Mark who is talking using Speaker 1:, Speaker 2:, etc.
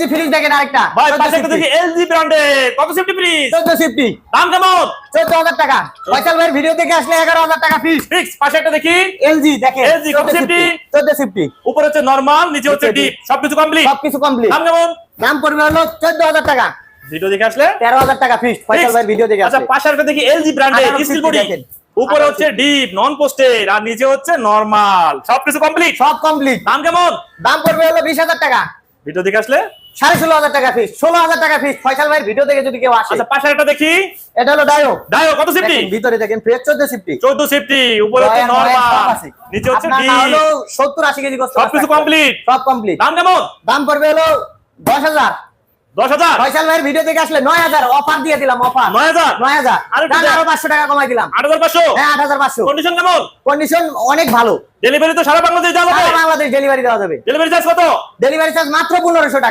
Speaker 1: LG fridge দেখেন আরেকটা
Speaker 2: ভাই পাশে একটা দেখি এলজি ব্র্যান্ডের কত সেফটি ফ্রিজ
Speaker 1: 1450
Speaker 2: দাম কেমন
Speaker 1: 14000 টাকা ফয়সাল ভাইয়ের ভিডিও দেখে আসলে 11000 টাকা ফিক্স
Speaker 2: ফিক্স পাশে একটা দেখি
Speaker 1: এলজি দেখেন
Speaker 2: LG কত সেফটি
Speaker 1: 1450
Speaker 2: উপরে হচ্ছে নরমাল নিচে হচ্ছে ডিপ সবকিছু কমপ্লিট
Speaker 1: সবকিছু কমপ্লিট
Speaker 2: দাম কেমন
Speaker 1: দাম পড়বে হলো 14000 টাকা
Speaker 2: ভিডিও দেখে আসলে
Speaker 1: 13000 টাকা ফিক্স ফয়সাল ভাইয়ের ভিডিও দেখে
Speaker 2: আচ্ছা
Speaker 1: আসলে
Speaker 2: পাশে একটা দেখি এলজি ব্র্যান্ডের
Speaker 1: 1850
Speaker 2: স্টিল বডি
Speaker 1: দেখেন।
Speaker 2: উপরে হচ্ছে ডিপ নন পোস্টেড আর নিচে হচ্ছে নরমাল সবকিছু কমপ্লিট
Speaker 1: সব কমপ্লিট
Speaker 2: দাম কেমন
Speaker 1: দাম পড়বে হলো 20000 টাকা
Speaker 2: ভিডিও দেখে আসলে
Speaker 1: 16500 টাকা ফিক্স 16000 টাকা ফিক্স ফয়সাল ভাইয়ের ভিডিও দেখে যদি কেউ আসে
Speaker 2: আচ্ছা পাশে একটা দেখি
Speaker 1: এটা হলো ডায়ো
Speaker 2: ডায়ো কত সেফটি
Speaker 1: ভিতরে দেখেন ফ্রেশ 1450
Speaker 2: 14 সেফটি উপরে হচ্ছে নরমাল নিচে হচ্ছে
Speaker 1: আপনার
Speaker 2: ডিপ
Speaker 1: হলো 70 80 কেজি গোস্ত
Speaker 2: সবকিছু কমপ্লিট
Speaker 1: সব কমপ্লিট
Speaker 2: দাম কেমন
Speaker 1: দাম পড়বে হলো 10000
Speaker 2: 10000
Speaker 1: ফয়সাল ভাইয়ের ভিডিও দেখে আসলে 9000 অফার দিয়ে দিলাম অফার
Speaker 2: 9000
Speaker 1: 9000
Speaker 2: আরো
Speaker 1: দাম আরো 500 টাকা কমাই দিলাম
Speaker 2: 8500
Speaker 1: হ্যাঁ 8500
Speaker 2: কন্ডিশন কেমন
Speaker 1: কন্ডিশন অনেক ভালো
Speaker 2: ডেলিভারি তো সারা বাংলাদেশ দেওয়া
Speaker 1: সারা
Speaker 2: যাবে
Speaker 1: বাংলাদেশ ডেলিভারি দেওয়া যাবে
Speaker 2: ডেলিভারি চার্জ কত
Speaker 1: ডেলিভারি চার্জ মাত্র 1500 টাকা